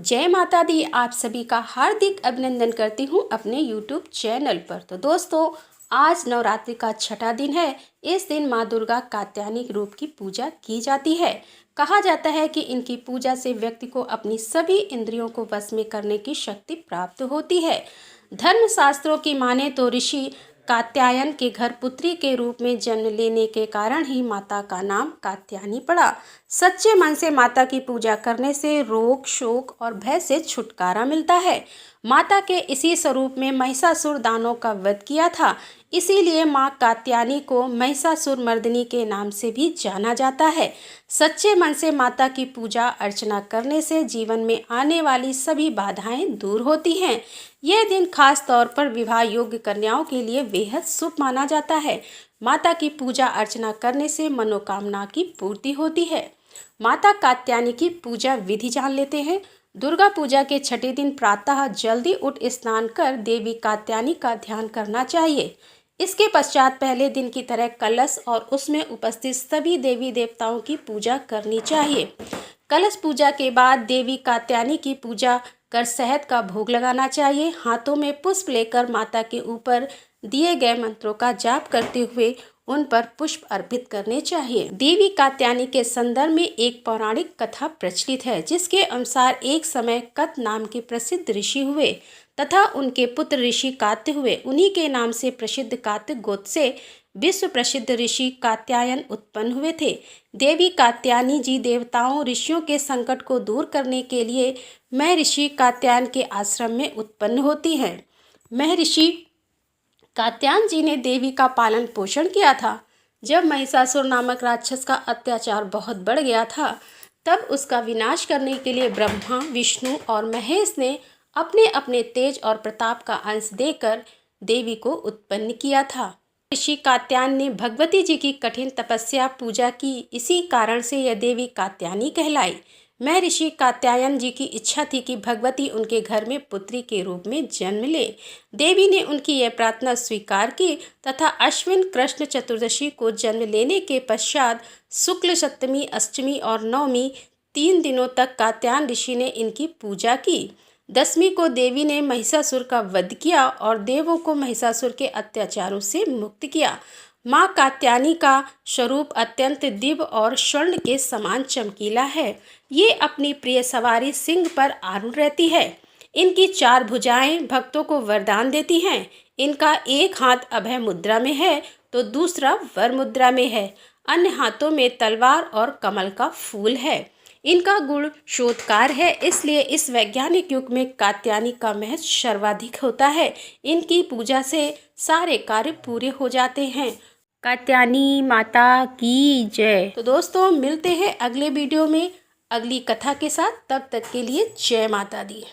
जय माता दी। आप सभी का हार्दिक अभिनंदन करती हूँ अपने YouTube चैनल पर। तो दोस्तों, आज नवरात्रि का छठा दिन है। इस दिन माँ दुर्गा कात्यायनी रूप की पूजा की जाती है। कहा जाता है कि इनकी पूजा से व्यक्ति को अपनी सभी इंद्रियों को वश में करने की शक्ति प्राप्त होती है। धर्म शास्त्रों की माने तो ऋषि कात्यायन के घर पुत्री के रूप में जन्म लेने के कारण ही माता का नाम कात्यायनी पड़ा। सच्चे मन से माता की पूजा करने से रोग, शोक और भय से छुटकारा मिलता है। माता के इसी स्वरूप में महिषासुर दानव का वध किया था। इसीलिए माँ कात्यायनी को महिषासुर मर्दिनी के नाम से भी जाना जाता है। सच्चे मन से माता की पूजा अर्चना करने से जीवन में आने वाली सभी बाधाएं दूर होती हैं। यह दिन खास तौर पर विवाह योग्य कन्याओं के लिए बेहद शुभ माना जाता है। माता की पूजा अर्चना करने से मनोकामना की पूर्ति होती है। माता कात्यायनी की पूजा विधि जान लेते हैं। दुर्गा पूजा के छठे दिन प्रातः जल्दी उठ स्नान कर देवी कात्यायनी का ध्यान करना चाहिए। इसके पश्चात पहले दिन की तरह कलश और उसमें उपस्थित सभी देवी देवताओं की पूजा करनी चाहिए। कलश पूजा के बाद देवी कात्यायनी की पूजा कर शहद का भोग लगाना चाहिए। हाथों में पुष्प लेकर माता के ऊपर दिए गए मंत्रों का जाप करते हुए उन पर पुष्प अर्पित करने चाहिए। देवी कात्यायनी के संदर्भ में एक पौराणिक कथा प्रचलित है, जिसके अनुसार एक समय कत नाम के प्रसिद्ध ऋषि हुए तथा उनके पुत्र ऋषि कात्य हुए। उन्हीं के नाम से प्रसिद्ध कात्य गोत्र से विश्व प्रसिद्ध ऋषि कात्यायन उत्पन्न हुए थे। देवी कात्यायनी जी देवताओं ऋषियों के संकट को दूर करने के लिए महर्षि कात्यायन के आश्रम में उत्पन्न होती हैं। महर्षि कात्यायन जी ने देवी का पालन पोषण किया था। जब महिषासुर नामक राक्षस का अत्याचार बहुत बढ़ गया था, तब उसका विनाश करने के लिए ब्रह्मा, विष्णु और महेश ने अपने अपने तेज और प्रताप का अंश देकर देवी को उत्पन्न किया था। ऋषि कात्यायन ने भगवती जी की कठिन तपस्या पूजा की। इसी कारण से यह देवी कात्यायनी कहलाई। महर्षि कात्यायन जी की इच्छा थी कि भगवती उनके घर में पुत्री के रूप में जन्म ले। देवी ने उनकी यह प्रार्थना स्वीकार की तथा अश्विन कृष्ण चतुर्दशी को जन्म लेने के पश्चात शुक्ल सप्तमी, अष्टमी और नवमी 3 दिनों तक कात्यायन ऋषि ने इनकी पूजा की। दसवीं को देवी ने महिषासुर का वध किया और देवों को महिषासुर के अत्याचारों से मुक्त किया। माँ कात्यायनी का स्वरूप अत्यंत दिव्य और स्वर्ण के समान चमकीला है। ये अपनी प्रिय सवारी सिंह पर आरूढ़ रहती है। इनकी 4 भुजाएं भक्तों को वरदान देती हैं। इनका एक हाथ अभय मुद्रा में है तो दूसरा वर मुद्रा में है। अन्य हाथों में तलवार और कमल का फूल है। इनका गुण शोधकार है, इसलिए इस वैज्ञानिक युग में कात्यायनी का महत्व सर्वाधिक होता है। इनकी पूजा से सारे कार्य पूरे हो जाते हैं। कात्यायनी माता की जय। तो दोस्तों, मिलते हैं अगले वीडियो में अगली कथा के साथ। तब तक के लिए जय माता दी।